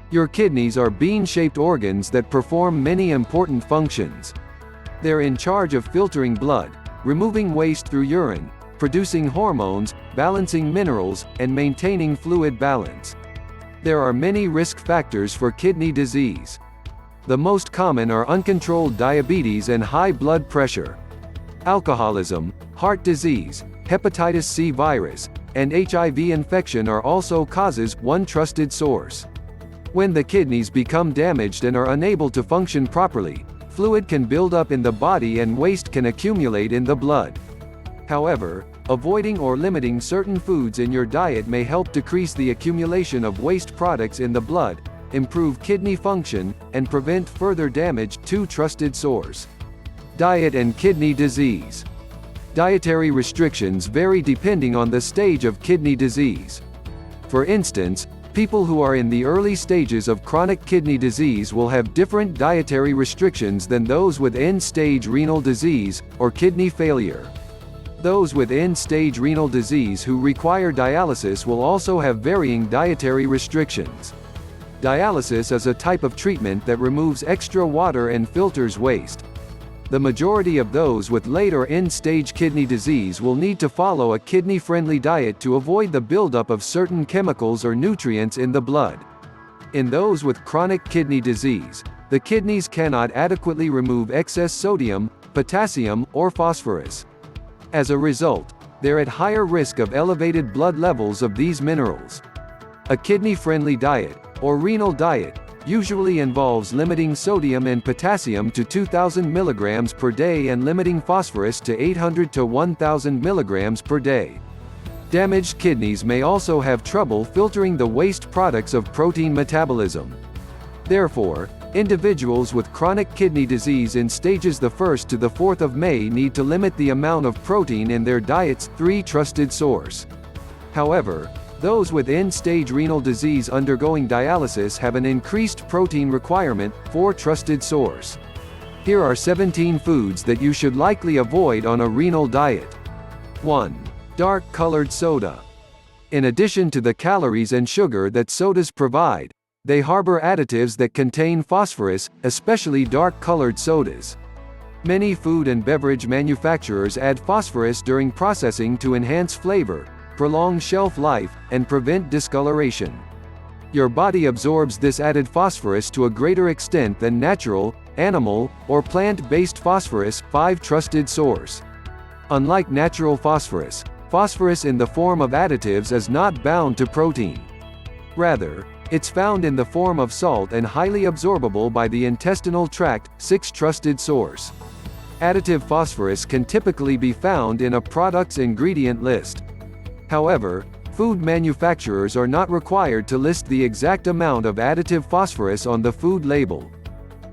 Your kidneys are bean-shaped organs that perform many important functions. They're in charge of filtering blood, removing waste through urine, producing hormones, balancing minerals, and maintaining fluid balance. There are many risk factors for kidney disease. The most common are uncontrolled diabetes and high blood pressure. Alcoholism, heart disease, hepatitis C virus, and HIV infection are also causes. One trusted source. When the kidneys become damaged and are unable to function properly, fluid can build up in the body and waste can accumulate in the blood. However, avoiding or limiting certain foods in your diet may help decrease the accumulation of waste products in the blood, improve kidney function, and prevent further damage. 2 trusted source. Diet and kidney disease. Dietary restrictions vary depending on the stage of kidney disease. For instance, people who are in the early stages of chronic kidney disease will have different dietary restrictions than those with end-stage renal disease, or kidney failure. Those with end-stage renal disease who require dialysis will also have varying dietary restrictions. Dialysis is a type of treatment that removes extra water and filters waste. The majority of those with late or end-stage kidney disease will need to follow a kidney-friendly diet to avoid the buildup of certain chemicals or nutrients in the blood. In those with chronic kidney disease, the kidneys cannot adequately remove excess sodium, potassium, or phosphorus. As a result, they're at higher risk of elevated blood levels of these minerals. A kidney-friendly diet, or renal diet, usually involves limiting sodium and potassium to 2,000 milligrams per day and limiting phosphorus to 800 to 1,000 milligrams per day. Damaged kidneys may also have trouble filtering the waste products of protein metabolism. Therefore, individuals with chronic kidney disease in stages 1 to 4 may need to limit the amount of protein in their diets. 3 trusted source. However, those with end-stage renal disease undergoing dialysis have an increased protein requirement. 4 trusted source. Here are 17 foods that you should likely avoid on a renal diet. 1. Dark-colored soda. In addition to the calories and sugar that sodas provide, they harbor additives that contain phosphorus, especially dark-colored sodas. Many food and beverage manufacturers add phosphorus during processing to enhance flavor, prolong shelf life, and prevent discoloration. Your body absorbs this added phosphorus to a greater extent than natural, animal, or plant-based phosphorus. 5 trusted source. Unlike natural phosphorus, phosphorus in the form of additives is not bound to protein. Rather, it's found in the form of salt and highly absorbable by the intestinal tract. 6 trusted source. Additive phosphorus can typically be found in a product's ingredient list. However, food manufacturers are not required to list the exact amount of additive phosphorus on the food label.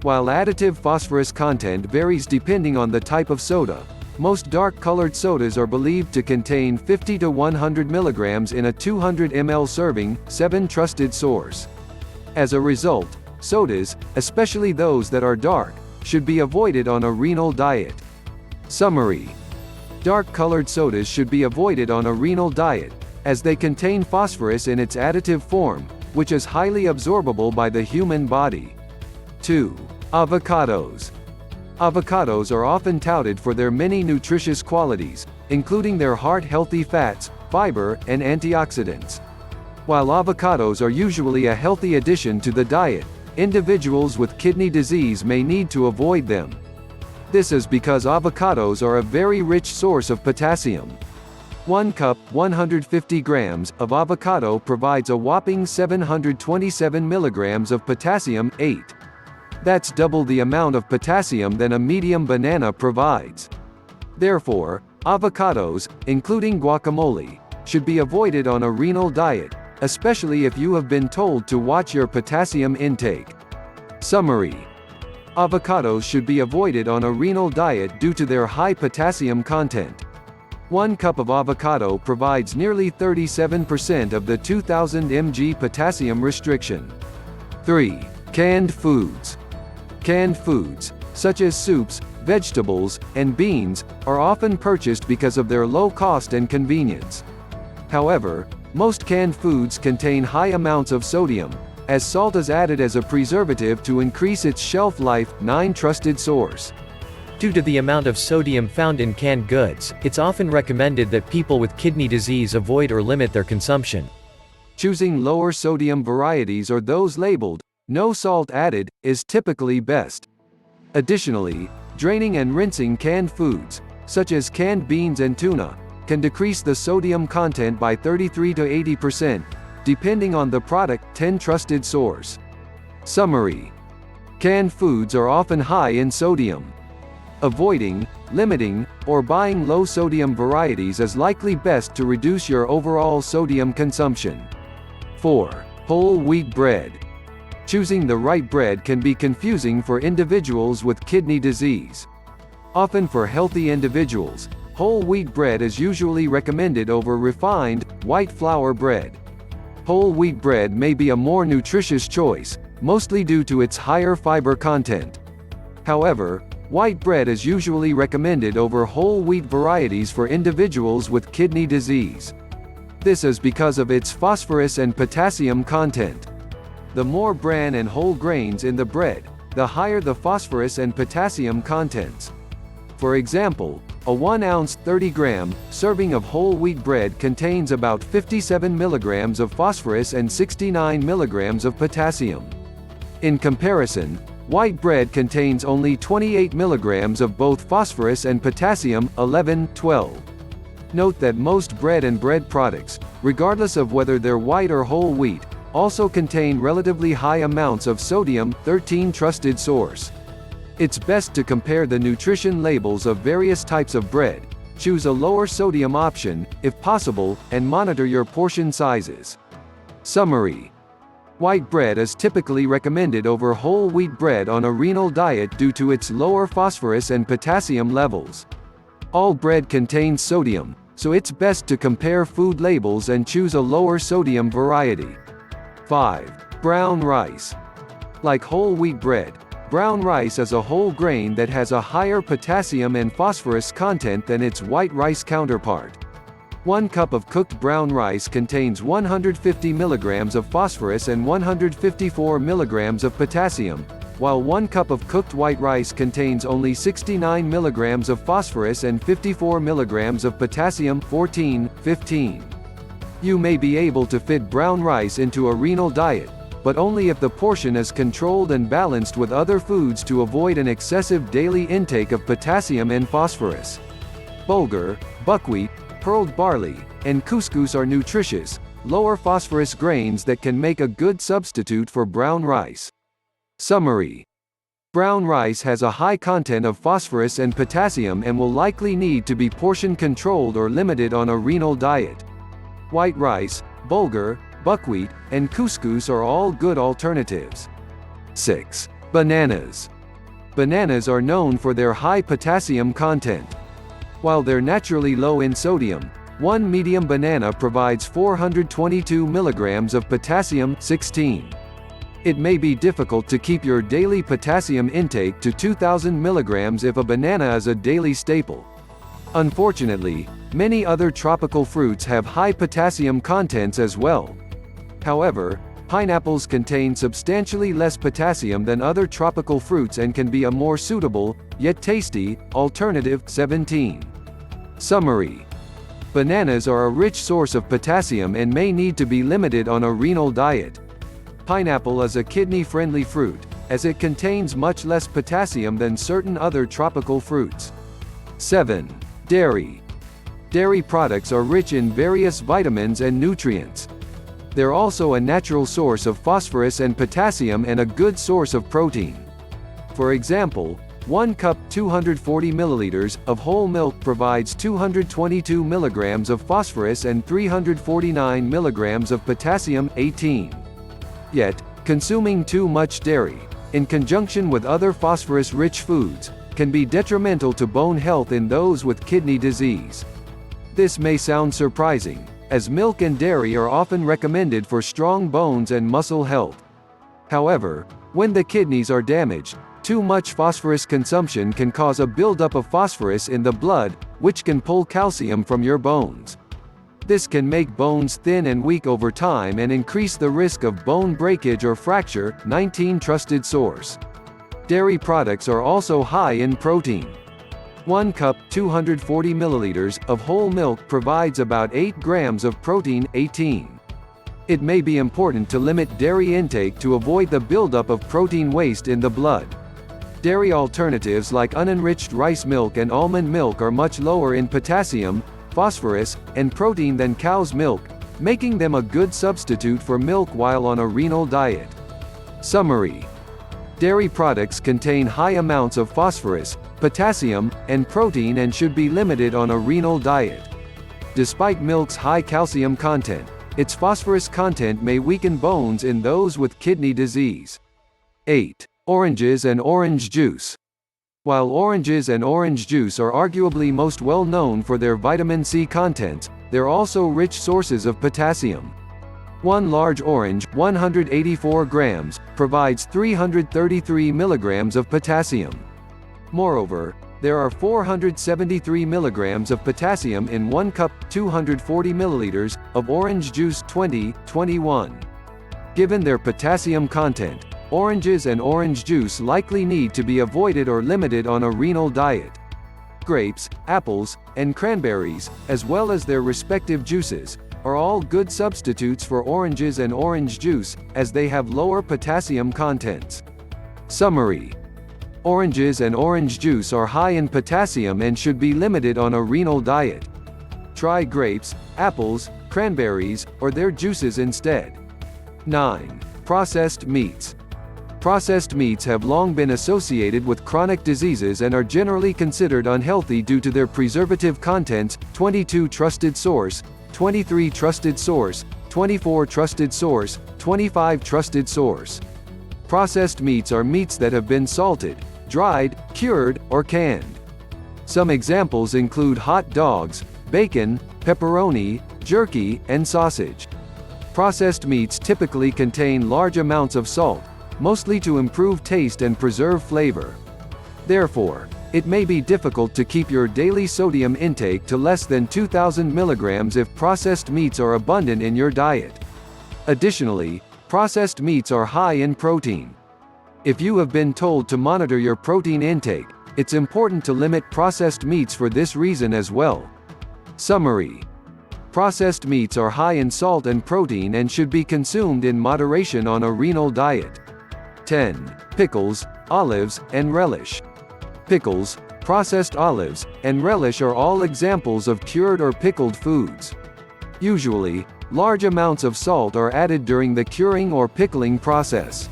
While additive phosphorus content varies depending on the type of soda, most dark-colored sodas are believed to contain 50 to 100 milligrams in a 200 ml serving. 7 trusted source. As a result, sodas, especially those that are dark, should be avoided on a renal diet. Summary. Dark-colored sodas should be avoided on a renal diet, as they contain phosphorus in its additive form, which is highly absorbable by the human body. 2. Avocados. Avocados are often touted for their many nutritious qualities, including their heart-healthy fats, fiber, and antioxidants. While avocados are usually a healthy addition to the diet, individuals with kidney disease may need to avoid them. This is because avocados are a very rich source of potassium. 1 cup, 150 grams, of avocado provides a whopping 727 milligrams of potassium. 8. That's double the amount of potassium than a medium banana provides. Therefore, avocados, including guacamole, should be avoided on a renal diet, especially if you have been told to watch your potassium intake. Summary. Avocados should be avoided on a renal diet due to their high potassium content. 1 cup of avocado provides nearly 37% of the 2000 mg potassium restriction. 3. Canned foods. Canned foods, such as soups, vegetables, and beans, are often purchased because of their low cost and convenience. However, most canned foods contain high amounts of sodium, as salt is added as a preservative to increase its shelf life. 9. Trusted source. Due to the amount of sodium found in canned goods, it's often recommended that people with kidney disease avoid or limit their consumption. Choosing lower sodium varieties or those labeled, "no salt added," is typically best. Additionally, draining and rinsing canned foods, such as canned beans and tuna, can decrease the sodium content by 33 to 80%, depending on the product. 10. Trusted source. Summary. Canned foods are often high in sodium. Avoiding, limiting, or buying low-sodium varieties is likely best to reduce your overall sodium consumption. 4. Whole wheat bread. Choosing the right bread can be confusing for individuals with kidney disease. Often for healthy individuals, whole wheat bread is usually recommended over refined, white flour bread. Whole wheat bread may be a more nutritious choice, mostly due to its higher fiber content. However, white bread is usually recommended over whole wheat varieties for individuals with kidney disease. This is because of its phosphorus and potassium content. The more bran and whole grains in the bread, the higher the phosphorus and potassium contents. For example, a 1-ounce 30-gram serving of whole wheat bread contains about 57 milligrams of phosphorus and 69 milligrams of potassium. In comparison, white bread contains only 28 milligrams of both phosphorus and potassium. 11, 12. Note that most bread and bread products, regardless of whether they're white or whole wheat, also contain relatively high amounts of sodium. 13. Trusted source. It's best to compare the nutrition labels of various types of bread, choose a lower sodium option, if possible, and monitor your portion sizes. Summary. White bread is typically recommended over whole wheat bread on a renal diet due to its lower phosphorus and potassium levels. All bread contains sodium, so it's best to compare food labels and choose a lower sodium variety. 5. Brown rice. Like whole wheat bread, brown rice is a whole grain that has a higher potassium and phosphorus content than its white rice counterpart. 1 cup of cooked brown rice contains 150 milligrams of phosphorus and 154 milligrams of potassium, while 1 cup of cooked white rice contains only 69 milligrams of phosphorus and 54 milligrams of potassium. 14, 15. You may be able to fit brown rice into a renal diet, but only if the portion is controlled and balanced with other foods to avoid an excessive daily intake of potassium and phosphorus. Bulgur, buckwheat, pearled barley, and couscous are nutritious, lower phosphorus grains that can make a good substitute for brown rice. Summary. Brown rice has a high content of phosphorus and potassium and will likely need to be portion controlled or limited on a renal diet. White rice, bulgur, buckwheat, and couscous are all good alternatives. 6. Bananas. Bananas are known for their high potassium content. While they're naturally low in sodium, one medium banana provides 422 milligrams of potassium. 16. It may be difficult to keep your daily potassium intake to 2,000 milligrams if a banana is a daily staple. Unfortunately, many other tropical fruits have high potassium contents as well. However, pineapples contain substantially less potassium than other tropical fruits and can be a more suitable, yet tasty, alternative. 17. Summary. Bananas are a rich source of potassium and may need to be limited on a renal diet. Pineapple is a kidney-friendly fruit, as it contains much less potassium than certain other tropical fruits. 7. Dairy. Dairy products are rich in various vitamins and nutrients. They're also a natural source of phosphorus and potassium and a good source of protein. For example, 1 cup 240 milliliters of whole milk provides 222 milligrams of phosphorus and 349 milligrams of potassium. 18. Yet, consuming too much dairy, in conjunction with other phosphorus-rich foods, can be detrimental to bone health in those with kidney disease. This may sound surprising, as milk and dairy are often recommended for strong bones and muscle health. However, when the kidneys are damaged, too much phosphorus consumption can cause a buildup of phosphorus in the blood, which can pull calcium from your bones. This can make bones thin and weak over time and increase the risk of bone breakage or fracture. 19 Trusted source. Dairy products are also high in protein. 1 cup 240 milliliters of whole milk provides about 8 grams of protein. 18. It may be important to limit dairy intake to avoid the buildup of protein waste in the blood. Dairy alternatives like unenriched rice milk and almond milk are much lower in potassium, phosphorus, and protein than cow's milk, making them a good substitute for milk while on a renal diet. Summary: dairy products contain high amounts of phosphorus, potassium, and protein and should be limited on a renal diet. Despite milk's high calcium content, its phosphorus content may weaken bones in those with kidney disease. 8. Oranges and orange juice. While oranges and orange juice are arguably most well known for their vitamin C contents, they're also rich sources of potassium. One large orange, 184 grams, provides 333 milligrams of potassium. Moreover, there are 473 milligrams of potassium in 1 cup, 240 milliliters, of orange juice. 2021. Given their potassium content, oranges and orange juice likely need to be avoided or limited on a renal diet. Grapes, apples, and cranberries, as well as their respective juices, are all good substitutes for oranges and orange juice, as they have lower potassium contents. Summary: oranges and orange juice are high in potassium and should be limited on a renal diet. Try grapes, apples, cranberries, or their juices instead. 9. Processed meats. Processed meats have long been associated with chronic diseases and are generally considered unhealthy due to their preservative contents. 22 Trusted source, 23 Trusted source, 24 Trusted source, 25 Trusted source. Processed meats are meats that have been salted, dried, cured, or canned. Some examples include hot dogs, bacon, pepperoni, jerky, and sausage. Processed meats typically contain large amounts of salt, mostly to improve taste and preserve flavor. Therefore, it may be difficult to keep your daily sodium intake to less than 2,000 milligrams if processed meats are abundant in your diet. Additionally, processed meats are high in protein. If you have been told to monitor your protein intake, it's important to limit processed meats for this reason as well. Summary: processed meats are high in salt and protein and should be consumed in moderation on a renal diet. 10. Pickles, olives, and relish. Pickles, processed olives, and relish are all examples of cured or pickled foods. Usually, large amounts of salt are added during the curing or pickling process.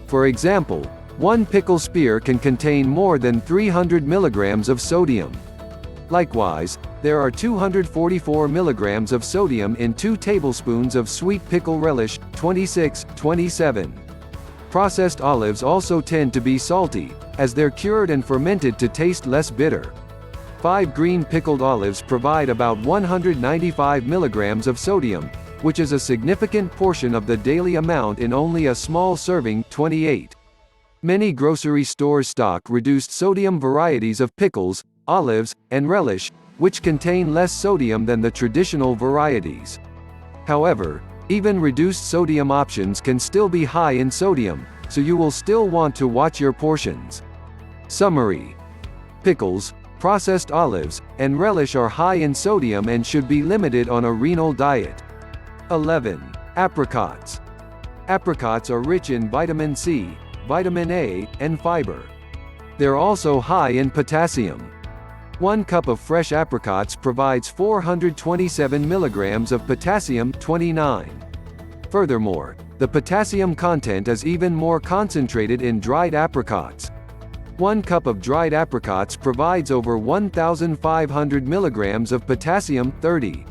For example, one pickle spear can contain more than 300 milligrams of sodium. Likewise, there are 244 milligrams of sodium in 2 tablespoons of sweet pickle relish. 26-27. Processed olives also tend to be salty, as they're cured and fermented to taste less bitter. 5 green pickled olives provide about 195 milligrams of sodium, which is a significant portion of the daily amount in only a small serving. 28. Many grocery stores stock reduced sodium varieties of pickles, olives, and relish, which contain less sodium than the traditional varieties. However, even reduced sodium options can still be high in sodium, so you will still want to watch your portions. Summary: pickles, processed olives, and relish are high in sodium and should be limited on a renal diet. 11. Apricots. Apricots are rich in vitamin C, vitamin A, and fiber. They're also high in potassium. 1 cup of fresh apricots provides 427 milligrams of potassium. 29. Furthermore, the potassium content is even more concentrated in dried apricots. 1 cup of dried apricots provides over 1,500 milligrams of potassium. 30.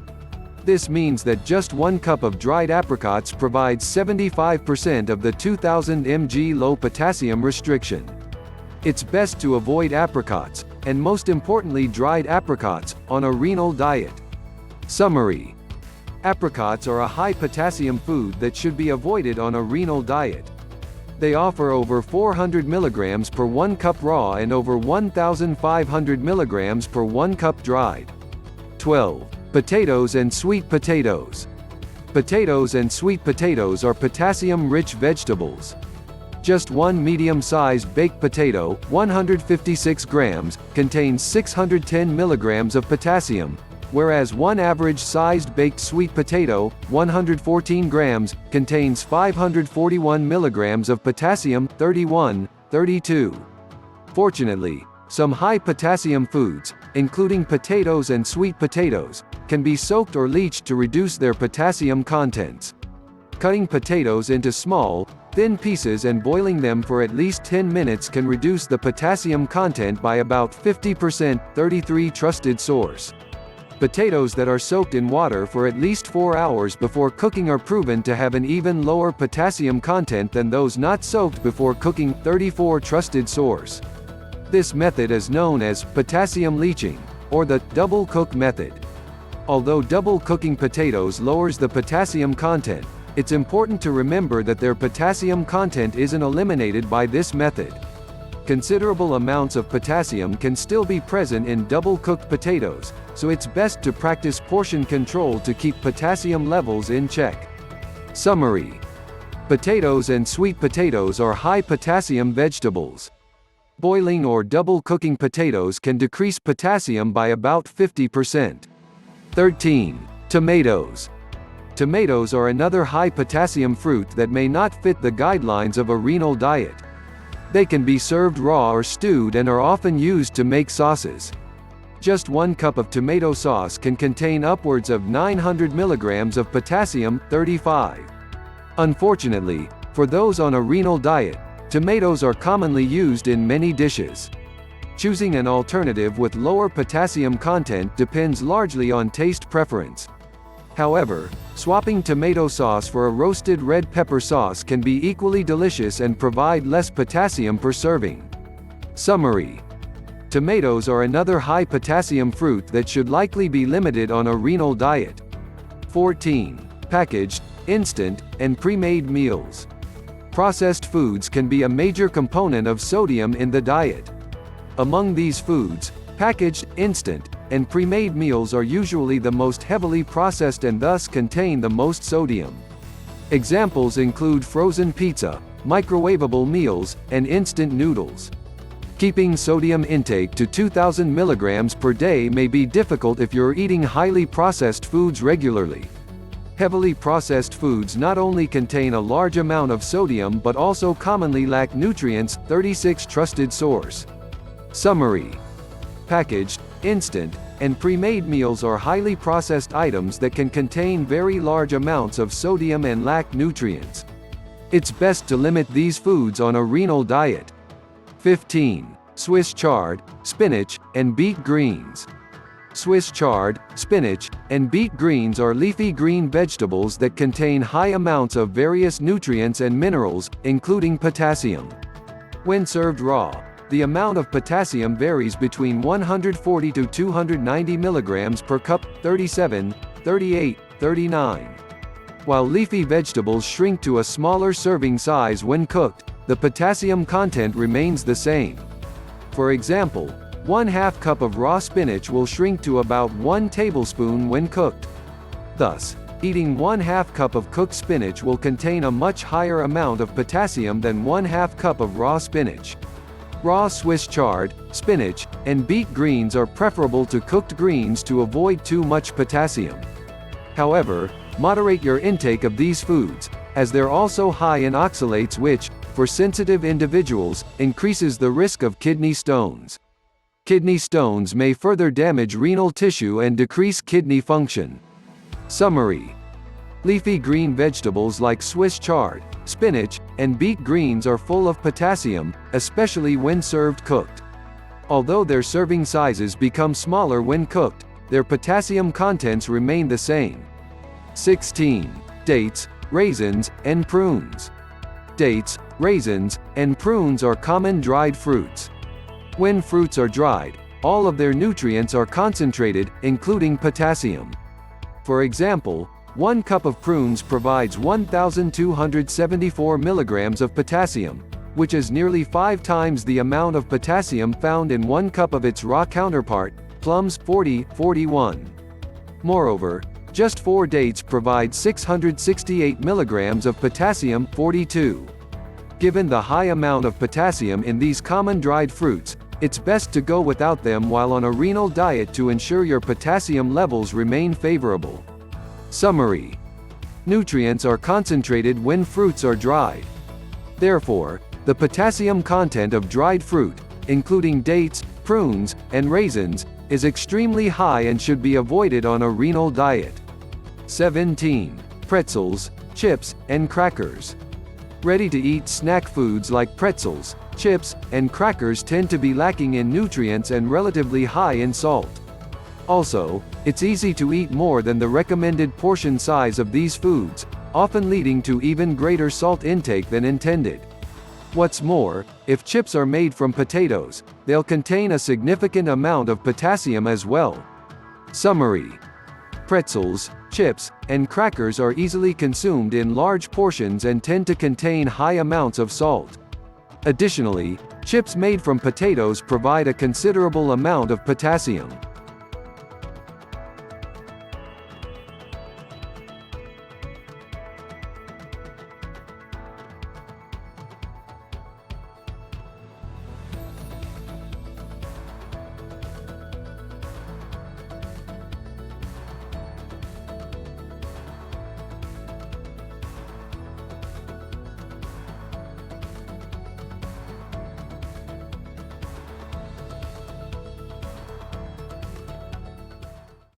This means that just 1 cup of dried apricots provides 75% of the 2,000 mg low potassium restriction. It's best to avoid apricots, and most importantly dried apricots, on a renal diet. Summary: apricots are a high potassium food that should be avoided on a renal diet. They offer over 400 milligrams per 1 cup raw and over 1,500 milligrams per 1 cup dried. 12. Potatoes and sweet potatoes. Potatoes and sweet potatoes are potassium-rich vegetables. Just one medium-sized baked potato, 156 grams, contains 610 milligrams of potassium, whereas one average-sized baked sweet potato, 114 grams, contains 541 milligrams of potassium, 32. Fortunately, some high-potassium foods, including potatoes and sweet potatoes, can be soaked or leached to reduce their potassium contents. Cutting potatoes into small, thin pieces and boiling them for at least 10 minutes can reduce the potassium content by about 50%, 33 trusted source. Potatoes that are soaked in water for at least 4 hours before cooking are proven to have an even lower potassium content than those not soaked before cooking, 34 trusted source. This method is known as potassium leaching, or the double cook method. Although double cooking potatoes lowers the potassium content, it's important to remember that their potassium content isn't eliminated by this method. Considerable amounts of potassium can still be present in double-cooked potatoes, so it's best to practice portion control to keep potassium levels in check. Summary: potatoes and sweet potatoes are high-potassium vegetables. Boiling or double-cooking potatoes can decrease potassium by about 50%. 13. Tomatoes. Tomatoes are another high-potassium fruit that may not fit the guidelines of a renal diet. They can be served raw or stewed and are often used to make sauces. Just 1 cup of tomato sauce can contain upwards of 900 milligrams of potassium, 35. Unfortunately, for those on a renal diet, tomatoes are commonly used in many dishes. Choosing an alternative with lower potassium content depends largely on taste preference. However, swapping tomato sauce for a roasted red pepper sauce can be equally delicious and provide less potassium per serving. Summary: tomatoes are another high-potassium fruit that should likely be limited on a renal diet. 14. Packaged, instant, and pre-made meals. Processed foods can be a major component of sodium in the diet. Among these foods, packaged, instant, and pre-made meals are usually the most heavily processed and thus contain the most sodium. Examples include frozen pizza, microwavable meals, and instant noodles. Keeping sodium intake to 2,000 milligrams per day may be difficult if you're eating highly processed foods regularly. Heavily processed foods not only contain a large amount of sodium but also commonly lack nutrients, 36 trusted source. Summary: packaged, instant, and pre-made meals are highly processed items that can contain very large amounts of sodium and lack nutrients. It's best to limit these foods on a renal diet. 15. Swiss chard, spinach, and beet greens. Swiss chard, spinach, and beet greens are leafy green vegetables that contain high amounts of various nutrients and minerals, including potassium. When served raw, the amount of potassium varies between 140 to 290 milligrams per cup, 37, 38, 39. While leafy vegetables shrink to a smaller serving size when cooked, the potassium content remains the same. For example, 1/2 cup of raw spinach will shrink to about 1 tablespoon when cooked. Thus, eating 1/2 cup of cooked spinach will contain a much higher amount of potassium than 1/2 cup of raw spinach. Raw Swiss chard, spinach, and beet greens are preferable to cooked greens to avoid too much potassium. However, moderate your intake of these foods, as they're also high in oxalates which, for sensitive individuals, increases the risk of kidney stones. Kidney stones may further damage renal tissue and decrease kidney function. Summary: leafy green vegetables like Swiss chard, spinach, and beet greens are full of potassium, especially when served cooked. Although their serving sizes become smaller when cooked, their potassium contents remain the same. 16. Dates, raisins, and prunes. Dates, raisins, and prunes are common dried fruits. When fruits are dried, all of their nutrients are concentrated, including potassium. For example, 1 cup of prunes provides 1,274 milligrams of potassium, which is nearly 5 times the amount of potassium found in 1 cup of its raw counterpart, plums, 41. Moreover, just 4 dates provide 668 milligrams of potassium 42. Given the high amount of potassium in these common dried fruits, it's best to go without them while on a renal diet to ensure your potassium levels remain favorable. Summary: nutrients are concentrated when fruits are dried. Therefore, the potassium content of dried fruit, including dates, prunes, and raisins, is extremely high and should be avoided on a renal diet. 17. Pretzels, chips, and crackers. Ready-to-eat snack foods like pretzels, chips, and crackers tend to be lacking in nutrients and relatively high in salt. Also, it's easy to eat more than the recommended portion size of these foods, often leading to even greater salt intake than intended. What's more, if chips are made from potatoes, they'll contain a significant amount of potassium as well. Summary: pretzels, chips, and crackers are easily consumed in large portions and tend to contain high amounts of salt. Additionally, chips made from potatoes provide a considerable amount of potassium.